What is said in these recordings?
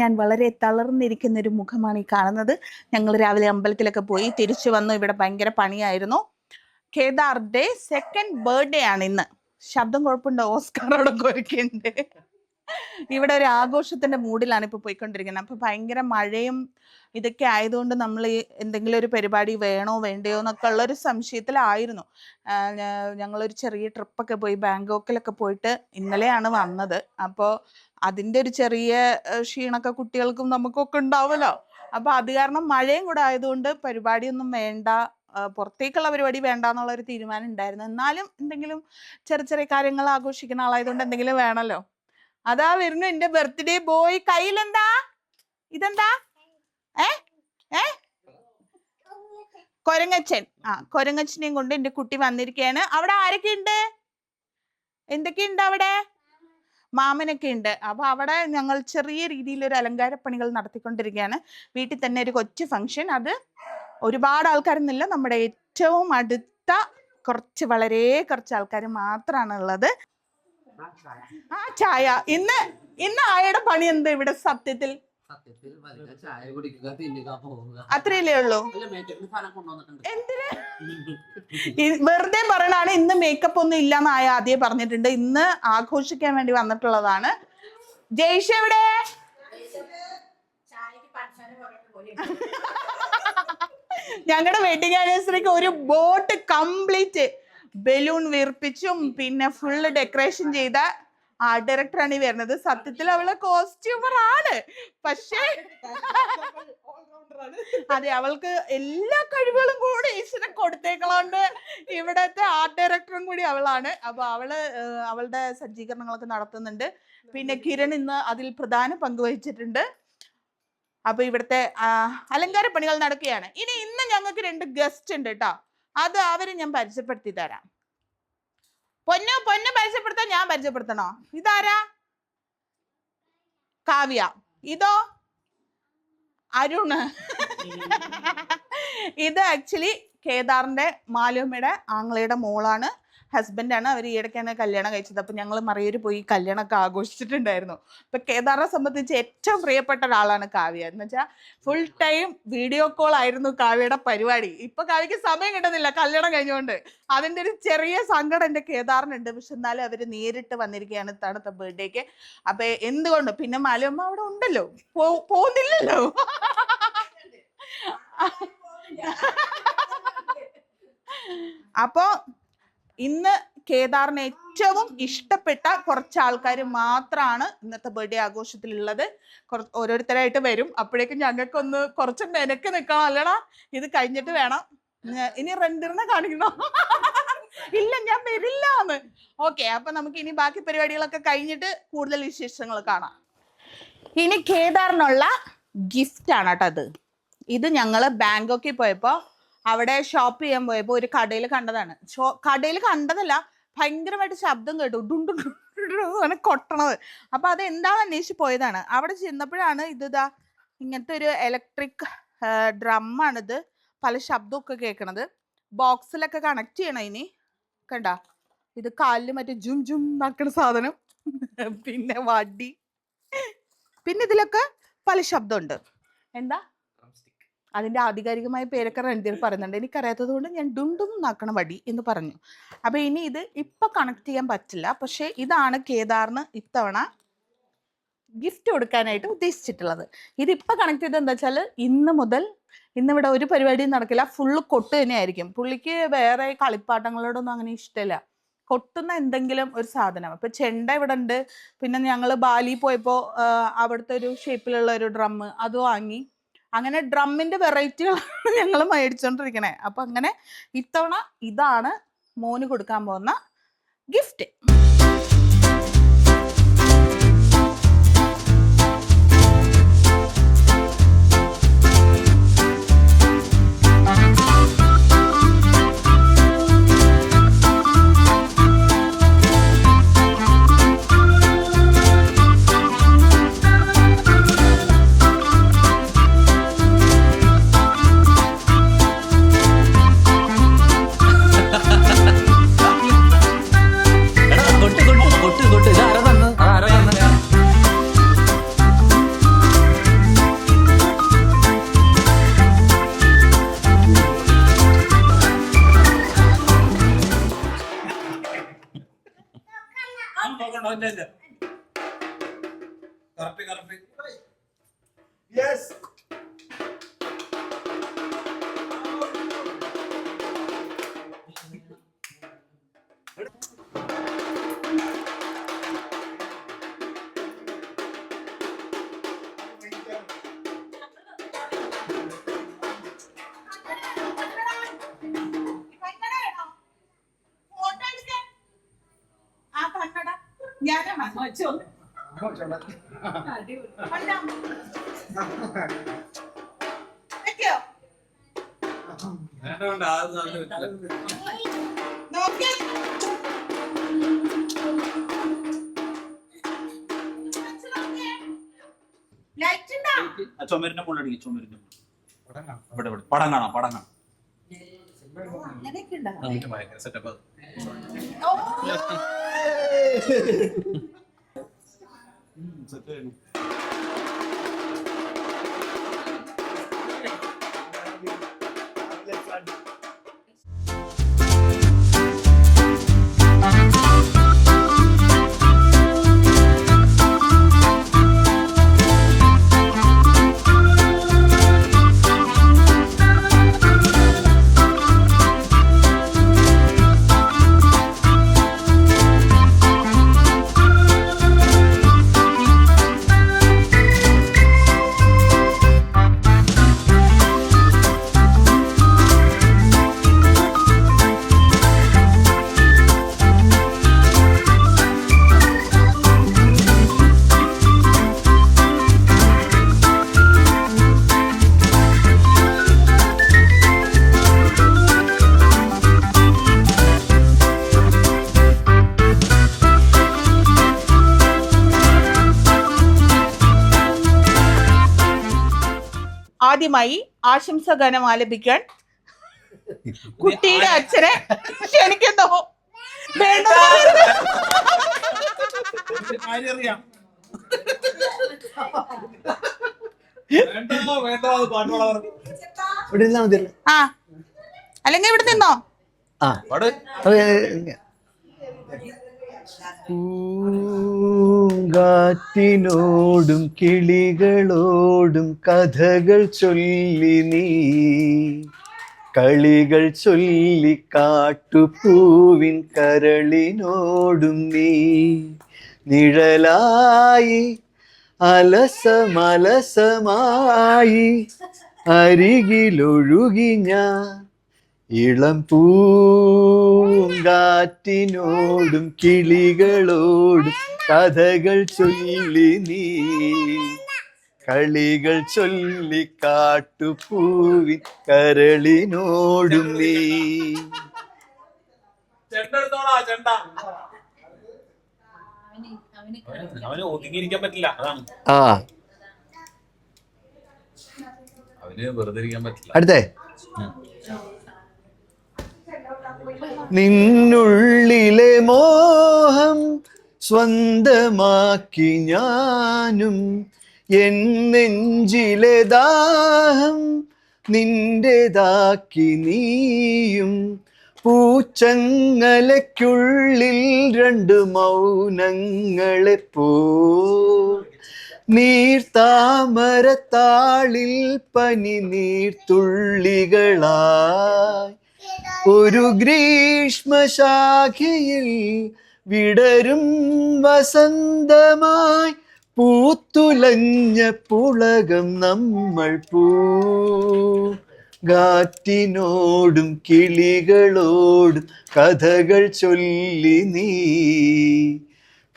ഞാൻ വളരെ തളർന്നിരിക്കുന്ന ഒരു മുഖമാണ് ഈ കാണുന്നത്. ഞങ്ങൾ രാവിലെ അമ്പലത്തിലൊക്കെ പോയി തിരിച്ചു വന്നു. ഇവിടെ ഭയങ്കര പണിയായിരുന്നു. കേദാറിന്റെ സെക്കൻഡ് ബർത്ത്ഡേ ആണ് ഇന്ന്. ശബ്ദം കുഴപ്പമുണ്ടോ? ഓസ്കാറോടൊക്കെ ഒരുക്കുന്നുണ്ട്. ഇവിടെ ഒരു ആഘോഷത്തിന്റെ മൂഡിലാണ് ഇപ്പൊ പോയിക്കൊണ്ടിരിക്കുന്നത്. അപ്പൊ ഭയങ്കര മഴയും ഇതൊക്കെ ആയതുകൊണ്ട് നമ്മൾ എന്തെങ്കിലും ഒരു പരിപാടി വേണോ വേണ്ടയോ എന്നൊക്കെ ഉള്ളൊരു സംശയത്തിലായിരുന്നു. ഞങ്ങളൊരു ചെറിയ ട്രിപ്പൊക്കെ പോയി ബാങ്കോക്കിലൊക്കെ പോയിട്ട് ഇന്നലെയാണ് വന്നത്. അപ്പോൾ അതിൻ്റെ ഒരു ചെറിയ ക്ഷീണമൊക്കെ കുട്ടികൾക്കും നമുക്കൊക്കെ ഉണ്ടാവുമല്ലോ. അപ്പോൾ അത് കാരണം മഴയും കൂടെ ആയതുകൊണ്ട് പരിപാടിയൊന്നും വേണ്ട, പുറത്തേക്കുള്ള പരിപാടി വേണ്ട എന്നുള്ളൊരു തീരുമാനം ഉണ്ടായിരുന്നു. എന്നാലും എന്തെങ്കിലും ചെറിയ ചെറിയ കാര്യങ്ങൾ ആഘോഷിക്കുന്ന ആളായതുകൊണ്ട് എന്തെങ്കിലും വേണമല്ലോ. അതാ വരുന്നു എന്റെ ബർത്ത്ഡേ ബോയ്. കയ്യിലെന്താ? ഇതെന്താ? കൊരങ്ങച്ചൻ. കൊരങ്ങച്ചനെയും കൊണ്ട് എന്റെ കുട്ടി വന്നിരിക്കുകയാണ്. അവിടെ ആരൊക്കെ ഉണ്ട്? എന്തൊക്കെയുണ്ട് അവിടെ? മാമനൊക്കെ ഉണ്ട്. അപ്പൊ അവിടെ ഞങ്ങൾ ചെറിയ രീതിയിൽ ഒരു അലങ്കാര പണികൾ നടത്തിക്കൊണ്ടിരിക്കുകയാണ്. വീട്ടിൽ തന്നെ ഒരു കൊച്ചു ഫംഗ്ഷൻ. അത് ഒരുപാട് ആൾക്കാരൊന്നുമില്ല, നമ്മുടെ ഏറ്റവും അടുത്ത വളരെ കുറച്ച് ആൾക്കാർ മാത്രമാണ് ഉള്ളത്. ചായ. ഇന്ന് ആയയുടെ പണി എന്താ ഇവിടെ? സത്യത്തിൽ അത്രയല്ലേ ഉള്ളൂ. എന്തിന് വെറുതെ പറയണാണ്? ഇന്ന് മേക്കപ്പ് ഒന്നും ഇല്ലാന്ന് ആയ ആദ്യം പറഞ്ഞിട്ടുണ്ട്. ഇന്ന് ആഘോഷിക്കാൻ വേണ്ടി വന്നിട്ടുള്ളതാണ്. ജയ്ഷ എവിടെ? ഞങ്ങളുടെ വെഡിങ് ആനിവേഴ്സറിക്ക് ഒരു ബോട്ട് കംപ്ലീറ്റ് ബലൂൺ വീർപ്പിച്ചും പിന്നെ ഫുള്ള് ഡെക്കറേഷൻ ചെയ്ത ഡയറക്ടറാണ് ഈ വരുന്നത്. സത്യത്തിൽ അവള് കോസ്റ്റ്യൂമർ ആണ്, പക്ഷേ അതെ, അവൾക്ക് എല്ലാ കഴിവുകളും കൂടി ഈശ്വരൻ കൊടുത്തേക്കളോണ്ട് ഇവിടത്തെ ആർട്ട് ഡയറക്ടറും കൂടി അവളാണ്. അപ്പൊ അവളുടെ സജ്ജീകരണങ്ങളൊക്കെ നടത്തുന്നുണ്ട്. പിന്നെ കിരൺ ഇന്ന് അതിൽ പ്രധാന പങ്ക് വഹിച്ചിട്ടുണ്ട്. അപ്പൊ ഇവിടുത്തെ അലങ്കാര പണികൾ നടക്കുകയാണ്. ഇന്ന് ഞങ്ങൾക്ക് 2 ഗസ്റ്റ് ഉണ്ട് കേട്ടോ. അത് അവരെ ഞാൻ പരിചയപ്പെടുത്തി തരാം. പൊന്നു പരിചയപ്പെടുത്താൻ ഞാൻ പരിചയപ്പെടുത്തണോ? ഇതാരാ? കാവ്യ. ഇതോ അരുണ്. ഇത് ആക്ച്വലി കേദാറിന്റെ മാലുമ്മയുടെ ആങ്ങളയുടെ മോളാണ്, ഹസ്ബൻഡാണ്. അവർ ഈയിടയ്ക്കാണ് കല്യാണം കഴിച്ചത്. അപ്പൊ ഞങ്ങൾ മറയൂര് പോയി കല്യാണമൊക്കെ ആഘോഷിച്ചിട്ടുണ്ടായിരുന്നു. അപ്പൊ കേദാറിനെ സംബന്ധിച്ച് ഏറ്റവും പ്രിയപ്പെട്ട ഒരാളാണ് കാവ്യ. എന്ന് വെച്ചാൽ ഫുൾ ടൈം വീഡിയോ കോൾ ആയിരുന്നു കാവ്യയുടെ പരിപാടി. ഇപ്പൊ കാവ്യക്ക് സമയം കിട്ടുന്നില്ല കല്യാണം കഴിഞ്ഞുകൊണ്ട്. അതിന്റെ ഒരു ചെറിയ സങ്കടം എന്റെ കേദാറിനുണ്ട്. പക്ഷെ എന്നാലും അവര് നേരിട്ട് വന്നിരിക്കുകയാണ് തണുത്ത ബർത്ത്ഡേക്ക്. അപ്പൊ എന്തുകൊണ്ട് പിന്നെ മാലുമ്മ അവിടെ ഉണ്ടല്ലോ, പോകുന്നില്ലല്ലോ. അപ്പോ ഇന്ന് കേദാറിന് ഏറ്റവും ഇഷ്ടപ്പെട്ട കുറച്ച് ആൾക്കാർ മാത്രമാണ് ഇന്നത്തെ ബർത്ത്ഡേ ആഘോഷത്തിലുള്ളത്. ഓരോരുത്തരായിട്ട് വരും. അപ്പോഴേക്കും ഞങ്ങൾക്കൊന്ന് കുറച്ച് മെനക്ക് നിൽക്കണം അല്ലടാ. ഇത് കഴിഞ്ഞിട്ട് വേണം. ഇനി റെൻഡറിനെ കാണിക്കണോ? ഇല്ല, ഞാൻ വരില്ലാന്ന്. ഓക്കെ, അപ്പൊ നമുക്ക് ഇനി ബാക്കി പരിപാടികളൊക്കെ കഴിഞ്ഞിട്ട് കൂടുതൽ വിശേഷങ്ങൾ കാണാം. ഇനി കേദാറിനുള്ള ഗിഫ്റ്റ് ആണ് കേട്ടോ. ഇത് ഞങ്ങള് ബാങ്കോക്കിൽ പോയപ്പോ അവിടെ ഷോപ്പ് ചെയ്യാൻ പോയപ്പോ ഒരു കടയിൽ കണ്ടതാണ്. കടയിൽ കണ്ടതല്ല, ഭയങ്കരമായിട്ട് ശബ്ദം കേട്ടു, ഡുണ്ടുങ്ങനെ കൊട്ടണത്. അപ്പൊ അത് എന്താണെന്ന് അന്വേഷിച്ച് പോയതാണ്. അവിടെ ചെന്നപ്പോഴാണ് ഇതാ ഇങ്ങനത്തെ ഒരു ഇലക്ട്രിക് ഡ്രമ്മാണിത്. പല ശബ്ദമൊക്കെ കേൾക്കണത്. ബോക്സിലൊക്കെ കണക്ട് ചെയ്യണം. ഇനി കണ്ട, ഇത് കാലില് മറ്റേ ജും ജും നടക്കുന്ന സാധനം, പിന്നെ വടി, പിന്നെ ഇതിലൊക്കെ പല ശബ്ദമുണ്ട്. എന്താ അതിന്റെ ആധികാരികമായ പേരൊക്കെ രണ്ടീർ പറയുന്നുണ്ട്. എനിക്കറിയാത്തത് കൊണ്ട് ഞാൻ ഡുണ്ടും നാക്കണ വടി എന്ന് പറഞ്ഞു. അപ്പൊ ഇനി ഇത് ഇപ്പൊ കണക്ട് ചെയ്യാൻ പറ്റില്ല. പക്ഷെ ഇതാണ് കേദാറിന് ഇത്തവണ ഗിഫ്റ്റ് കൊടുക്കാനായിട്ട് ഉദ്ദേശിച്ചിട്ടുള്ളത്. ഇതിപ്പോ കണക്ട് ചെയ്ത് എന്താ വെച്ചാൽ ഇന്നിവിടെ ഒരു പരിപാടിയും നടക്കില്ല. ഫുള്ള് കൊട്ട് തന്നെയായിരിക്കും. പുള്ളിക്ക് വേറെ കളിപ്പാട്ടങ്ങളോടൊന്നും അങ്ങനെ ഇഷ്ടമില്ല. കൊട്ടുന്ന എന്തെങ്കിലും ഒരു സാധനം. ഇപ്പൊ ചെണ്ട ഇവിടെ ഉണ്ട്. പിന്നെ ഞങ്ങൾ ബാലി പോയപ്പോ അവിടുത്തെ ഒരു ഷേപ്പിലുള്ള ഒരു ഡ്രം അത് വാങ്ങി. അങ്ങനെ ഡ്രമ്മിന്റെ വെറൈറ്റികളാണ് ഞങ്ങൾ മേടിച്ചോണ്ടിരിക്കണേ. അപ്പൊ അങ്ങനെ ഇത്തവണ ഇതാണ് മോന് കൊടുക്കാൻ പോകുന്ന ഗിഫ്റ്റ്. കൊട്ട് ചുമരിന്റെ മുകളിലടിക്കും. ചുമരിന്റെ ഇവിടെ പടം കാണാം. പടം കാണാം. സെറ്റപ്പ്. ആദ്യമായി ആശംസഗാനം ആലപിക്കാൻ കുട്ടിയുടെ അച്ഛനെ ക്ഷണിക്കുന്നു. ആ അല്ലെങ്കിൽ ഇവിടെ നിന്നോ. പൂങ്കാറ്റിനോടും കിളികളോടും കഥകൾ ചൊല്ലി നീ, കളികൾ ചൊല്ലി കാട്ടുപൂവിൻ കരളിനോടും നീ, നിഴലായി അലസമലസമായി അരികിലൊഴുകി ഞാൻ, ഇളം പൂങ്കാറ്റിനോടും കിളികളോടും കഥകൾ ചൊല്ലി നീ, കളികൾ ചൊല്ലി കാട്ടുപൂവി കരളിനോടും നീ. അവന് ഒതുങ്ങിയിരിക്കാൻ പറ്റില്ല. അതാണ് അവന് വെറുതെ ഇരിക്കാൻ പറ്റില്ല. അടുത്തേ, നിന്നുള്ളിലെ മോഹം സ്വന്തമാക്കി ഞാനും, എൻ നെഞ്ചിലെ ദാഹം നിന്റേതാക്കി നീയും, പൂച്ചങ്ങലയ്ക്കുള്ളിൽ രണ്ട് മൗനങ്ങളെപ്പോ, നീർത്താമരത്താളിൽ പനി നീർത്തുള്ളികളായി, ഒരു ഗ്രീഷ്മശാഖയിൽ വിടരും വസന്തമായി, പൂത്തുലഞ്ഞ പുളകം നമ്മൾ പൂങ്കാറ്റിനോടും കിളികളോടും കഥകൾ ചൊല്ലി നീ,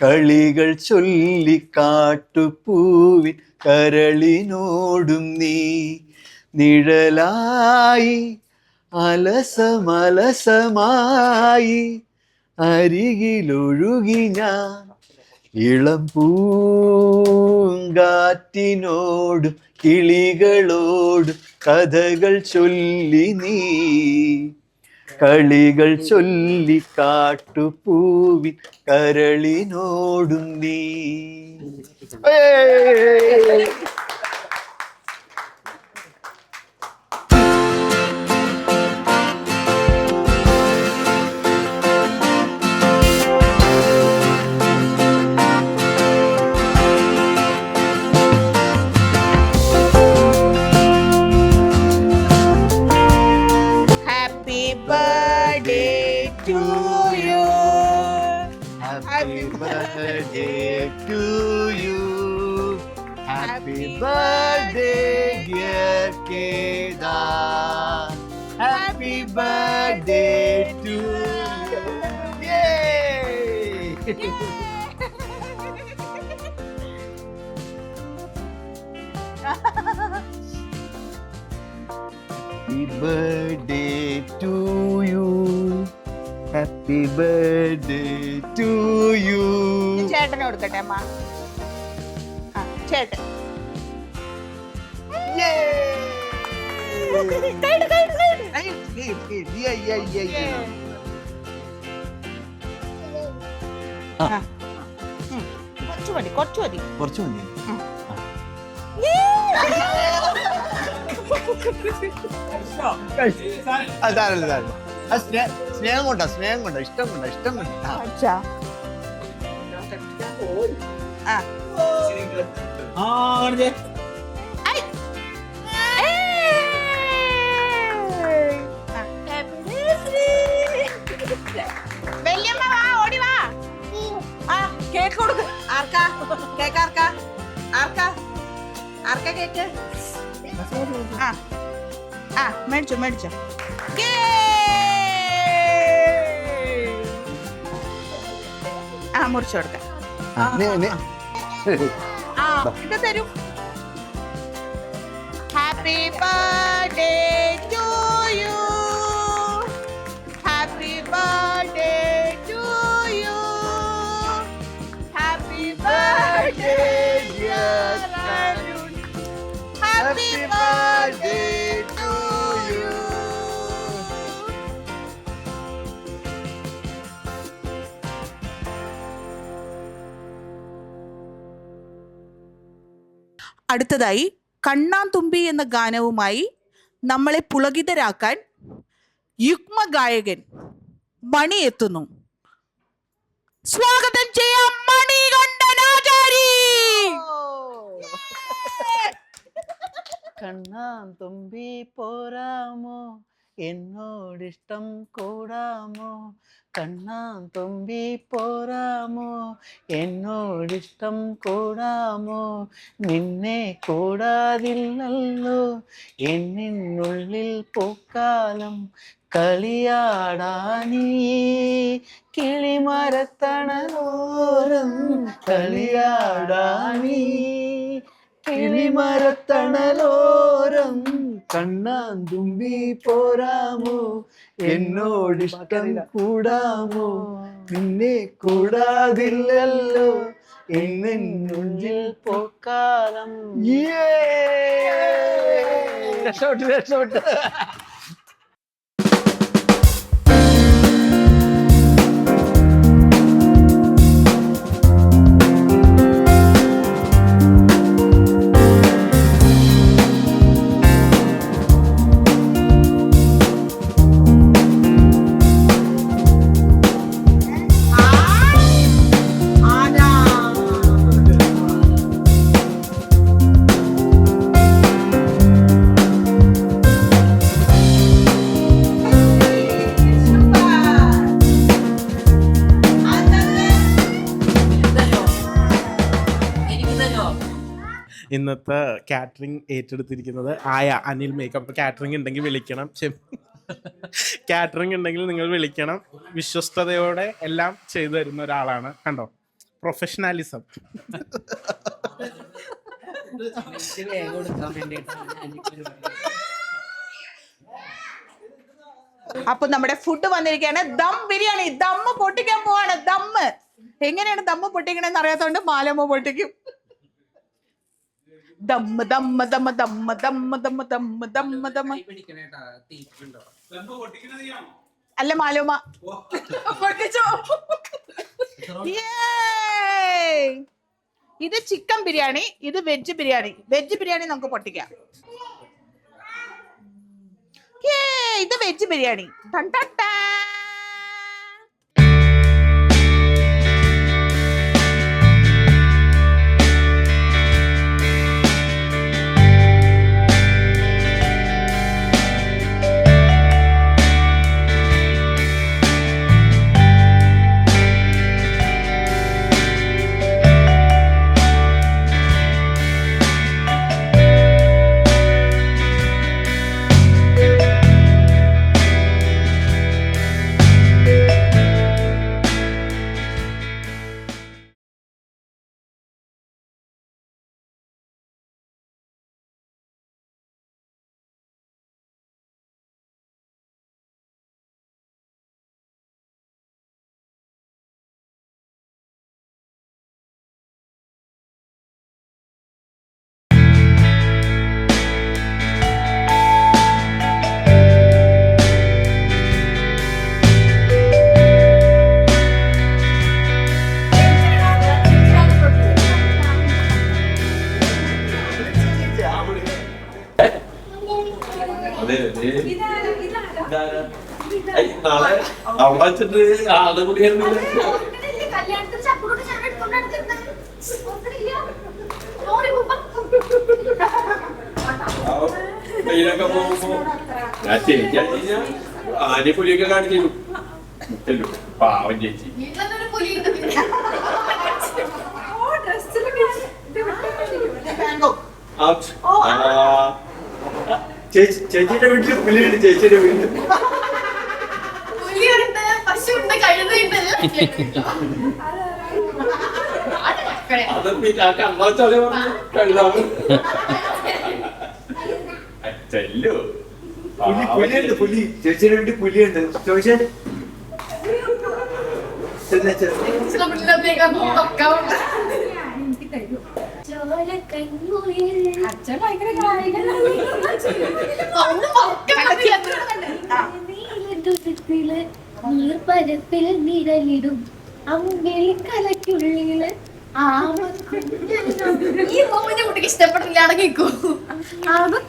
കളികൾ ചൊല്ലി കാട്ടുപൂവിൻ കരളിനോടും നീ, നിഴലായി അലസമലസമായി അരികിലൊഴുകി ഞാൻ, ഇളം പൂങ്കാറ്റിനോടും കിളികളോടും കഥകൾ ചൊല്ലി നീ, കളികൾ ചൊല്ലി കാട്ടുപൂവിൻ കരളിനോടും നീ. you. Happy birthday to you. Happy birthday, dear Kedar. Happy birthday to you. Yay! Happy birthday to you. Happy birthday to you. ചേട്ടന് കൊടുക്കട്ടെ അമ്മ. ആ, ചേട്ടൻ. ആ. കുറച്ച് മതി, കുറച്ച് മതി. കുറച്ച് മതി. സാരമില്ല. സ്നേഹം കൊണ്ടാ, സ്നേഹം കൊണ്ടാ, ഇഷ്ടം കൊണ്ടാ, ഇഷ്ടം കൊണ്ടാ. അച്ഛാ. ആ. കാണിച്ചേ. ഐ. വല്യമ്മ വാ, ഓടി വാ. ആ, കേക്ക് കൊടുക്ക്. ആർക്കാ കേക്ക്? ആർക്കാ? ആർക്കാ? ആർക്കാ കേക്ക്? ആ ആ, മേടിച്ചോ മേടിച്ചോ. ആ, മുറിച്ചു കൊടുക്കാം. ആ, ഇത് തരൂ. Happy birthday to you. Happy birthday to you. Happy birthday dear Arun. Happy birthday to you. അടുത്തതായി കണ്ണാൻ തുമ്പി എന്ന ഗാനവുമായി നമ്മളെ പുളകിതരാക്കാൻ യുഗ്മ ഗായകൻ മണി എത്തുന്നു. സ്വാഗതം ചെയ്യാം മണികണ്ഠനാചാരി. കണ്ണാൻ തുമ്പി പോരാമോ, എന്നോടിഷ്ടം കൂടാമോ? കണ്ണാൻ തുമ്പി പോരാമോ, എന്നോടിഷ്ടം കൂടാമോ? നിന്നെ കൂടാതില്ലല്ലോ എന്നിനുള്ളിൽ പൂക്കാലം. കളിയാടാനീ കിളിമരത്തണലോരം, കളിയാടാനീ കിളിമരത്തണലോരം. കണ്ണാൻ തുമ്പി പോരാമോ, എന്നോടിഷ്ടം കൂടാമോ? നിന്നെ കൂടാതില്ലല്ലോ എന്നുള്ളിൽ പോക്കാലം. രക്ഷോട്ട് രക്ഷോട്ട്. ഇന്നത്തെ കാറ്ററിംഗ് ഏറ്റെടുത്തിരിക്കുന്നത് ആയ അനിൽ മേക്കപ്പ്. കാറ്ററിംഗ് ഉണ്ടെങ്കിൽ വിളിക്കണം. കാറ്ററിംഗ് ഉണ്ടെങ്കിൽ നിങ്ങൾ വിളിക്കണം. വിശ്വസ്തയോടെ എല്ലാം ചെയ്തു തരുന്ന ഒരാളാണ്. കണ്ടോ, പ്രൊഫഷണലിസം. അപ്പൊ നമ്മുടെ ഫുഡ് വന്നിരിക്കുകയാണ്. ദം ബിരിയാണി. ദമ്മ് പൊട്ടിക്കാൻ പോവാണ്. ദമ്മ് എങ്ങനെയാണ് ദമ്മ് പൊട്ടിക്കണെന്ന് അറിയാത്തോണ്ട് മാലമ്മ പൊട്ടിക്കും. ദമ്മ് ദമ്മ് ദമ്മ് ദമ്മ് ദമ്മ് ദമ്മ് ദമ്മ് ദമ്മ് ദമ്മ്. അല്ല മാലമ്മ പൊട്ടിച്ചോ. ഇത് ചിക്കൻ ബിരിയാണി, ഇത് വെജ് ബിരിയാണി. വെജ് ബിരിയാണി നമുക്ക് പൊട്ടിക്കാം. ഇത് വെജ് ബിരിയാണി. ടൺ ടൺ ടൺ. അവിടെ വെച്ചിട്ട് ആളെ കുടിയായിരുന്നില്ല. കല്യാണത്തിന് ചപ്പുറോട് ഞാൻ എടുത്തോണ്ടിരുന്നത് ട്രെയിനൊക്കെ പോകുമ്പോ ഞാൻ ചേച്ചിയാ ആന പുലിയൊക്കെ കാണിച്ചു പാവം ചേച്ചി. വീട്ടിലൊരു പുലിയുണ്ട്. ചേച്ചിയുടെ വീട്ടില് പുലിയുണ്ട്. ചേച്ചിയുടെ വീട്ടില് പുലിയുണ്ട്, പശുണ്ട്, കഴുതയുണ്ട്. അത് പിന്നെ ആ കണ്ണാച്ചാലെ കഴുതാവ് ചെല്ലു. പുലിയുണ്ട്, പുലി. ചേച്ചിയുടെ വീട്ടിൽ പുലിയുണ്ട്. ചോദിച്ചേ നീർപ്പരപ്പിൽ നിഴലിടും അമ്പിളി കലയ്ക്കുള്ളില് ഈ മോമിന്റെ കുട്ടിക്ക് ഇഷ്ടപ്പെട്ടില്ലാണെങ്കിൽ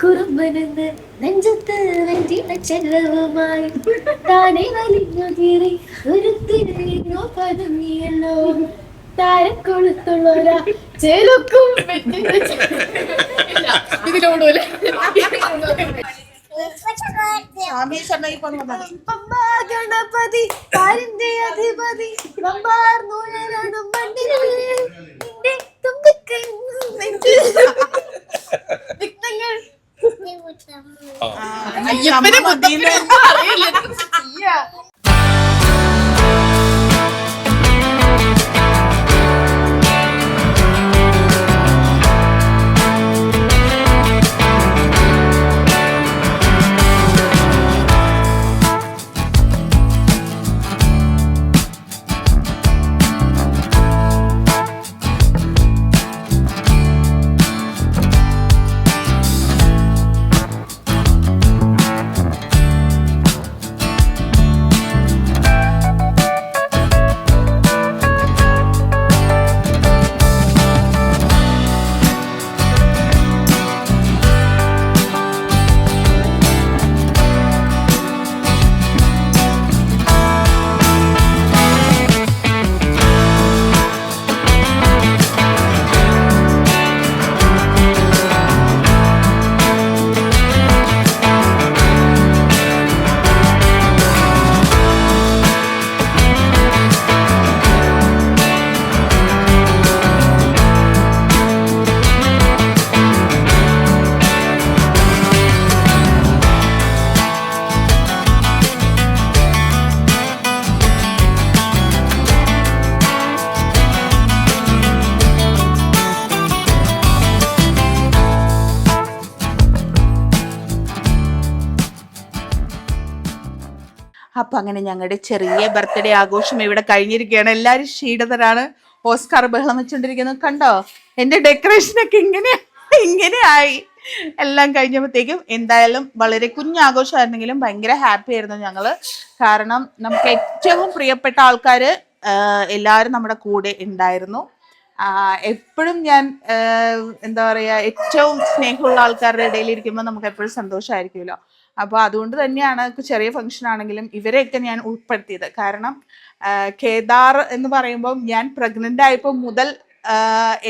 കുറുമ്പനെന്ന് നെഞ്ചത്ത് വെഞ്ചിട്ട ചെലവുമായി താനെ വലിഞ്ഞു കീറി ഒരു തിരിഞ്ഞോ പതുങ്ങിയല്ലോ താരക്കൊളുത്തുള്ളൊരാ ചെലുക്കും ഇതിലോടൂല ഗണപതി പാരിന്റെ അധിപതി വമ്പാർന്നുയരണം മണ്ണിൽ നിന്റെ തുമ്പിക്കൈ വിഘ്നങ്ങൾ അയ്യപ്പനെ ബുദ്ധിയില് അറിയില്ല. അപ്പൊ അങ്ങനെ ഞങ്ങളുടെ ചെറിയ ബർത്ത്ഡേ ആഘോഷം ഇവിടെ കഴിഞ്ഞിരിക്കുകയാണ്. എല്ലാരും ക്ഷീണിതരാണ്. ഓസ്കാർ ബഹളം വെച്ചോണ്ടിരിക്കുന്നത് കണ്ടോ. എന്റെ ഡെക്കറേഷനൊക്കെ ഇങ്ങനെ ആയി. എല്ലാം കഴിഞ്ഞപ്പോഴത്തേക്കും എന്തായാലും വളരെ കുഞ്ഞാഘോഷമായിരുന്നെങ്കിലും ഭയങ്കര ഹാപ്പി ആയിരുന്നു ഞങ്ങള്. കാരണം നമുക്ക് ഏറ്റവും പ്രിയപ്പെട്ട ആൾക്കാര് എല്ലാവരും നമ്മുടെ കൂടെ ഉണ്ടായിരുന്നു. എപ്പോഴും ഞാൻ എന്താ പറയാ, ഏറ്റവും സ്നേഹമുള്ള ആൾക്കാരുടെ ഇടയിൽ ഇരിക്കുമ്പോൾ നമുക്ക് എപ്പോഴും സന്തോഷമായിരിക്കുമല്ലോ. അപ്പോൾ അതുകൊണ്ട് തന്നെയാണ് ചെറിയ ഫംഗ്ഷൻ ആണെങ്കിലും ഇവരെയൊക്കെ ഞാൻ ഉൾപ്പെടുത്തിയത്. കാരണം കേദാർ എന്ന് പറയുമ്പോൾ ഞാൻ പ്രഗ്നന്റ് ആയപ്പോൾ മുതൽ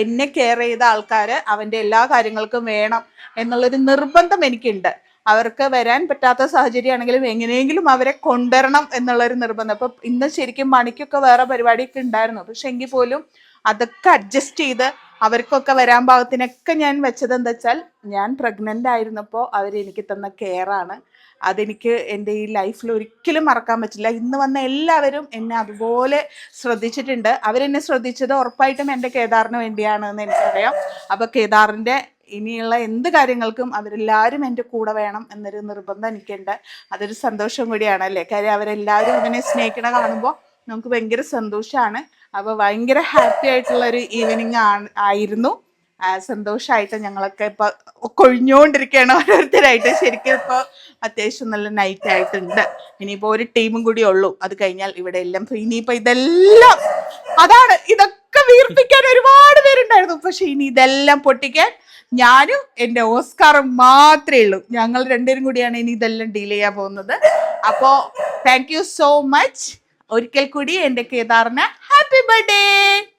എന്നെ കെയർ ചെയ്ത ആൾക്കാര് അവന്റെ എല്ലാ കാര്യങ്ങൾക്കും വേണം എന്നുള്ളൊരു നിർബന്ധം എനിക്കുണ്ട്. അവർക്ക് വരാൻ പറ്റാത്ത സാഹചര്യമാണെങ്കിലും എങ്ങനെയെങ്കിലും അവരെ കൊണ്ടുവരണം എന്നുള്ളൊരു നിർബന്ധം. അപ്പൊ ഇന്ന് ശരിക്കും മണിക്കൊക്കെ വേറെ പരിപാടിയൊക്കെ ഉണ്ടായിരുന്നു. പക്ഷെ എങ്കിൽ പോലും അതൊക്കെ അഡ്ജസ്റ്റ് ചെയ്ത് അവർക്കൊക്കെ വരാൻ പാകത്തിനൊക്കെ ഞാൻ വെച്ചത് എന്താ വെച്ചാൽ, ഞാൻ പ്രഗ്നന്റ് ആയിരുന്നപ്പോൾ അവരെനിക്ക് തന്ന കെയറാണ്. അതെനിക്ക് എൻ്റെ ഈ ലൈഫിൽ ഒരിക്കലും മറക്കാൻ പറ്റില്ല. ഇന്ന് വന്ന എല്ലാവരും എന്നെ അതുപോലെ ശ്രദ്ധിച്ചിട്ടുണ്ട്. അവരെന്നെ ശ്രദ്ധിച്ചത് ഉറപ്പായിട്ടും എൻ്റെ കേദാറിന് വേണ്ടിയാണ് എന്ന് എനിക്കറിയാം. അപ്പോൾ കേദാറിൻ്റെ ഇനിയുള്ള എന്ത് കാര്യങ്ങൾക്കും അവരെല്ലാവരും എൻ്റെ കൂടെ വേണം എന്നൊരു നിർബന്ധം എനിക്കുണ്ട്. അതൊരു സന്തോഷം കൂടിയാണ് അല്ലേ. കാര്യം അവരെല്ലാവരും അതിനെ സ്നേഹിക്കണ കാണുമ്പോൾ നമുക്ക് ഭയങ്കര സന്തോഷമാണ്. അപ്പോൾ ഭയങ്കര ഹാപ്പി ആയിട്ടുള്ളൊരു ഈവനിങ് ആയിരുന്നു. സന്തോഷമായിട്ട് ഞങ്ങളൊക്കെ ഇപ്പോൾ കൊഴിഞ്ഞുകൊണ്ടിരിക്കുകയാണ് ഓരോരുത്തരായിട്ട്. ശരിക്കും ഇപ്പോൾ അത്യാവശ്യം നല്ല നൈറ്റ് ആയിട്ടുണ്ട്. ഇനിയിപ്പോൾ ഒരു ടീമും കൂടി ഉള്ളൂ. അത് കഴിഞ്ഞാൽ ഇവിടെ എല്ലാം ഇനിയിപ്പോൾ ഇതെല്ലാം അതാണ്. ഇതൊക്കെ വീർപ്പിക്കാൻ ഒരുപാട് പേരുണ്ടായിരുന്നു. പക്ഷെ ഇനി ഇതെല്ലാം പൊട്ടിക്കാൻ ഞാനും എന്റെ ഓസ്കാറും മാത്രമേ ഉള്ളൂ. ഞങ്ങൾ രണ്ടുപേരും കൂടിയാണ് ഇനി ഇതെല്ലാം ഡീൽ ചെയ്യാൻ പോകുന്നത്. അപ്പോ താങ്ക് യു സോ മച്ച്. ഒരിക്കൽ കൂടി എന്റെ കേദാറിന് ഹാപ്പി ബർത്ത്ഡേ.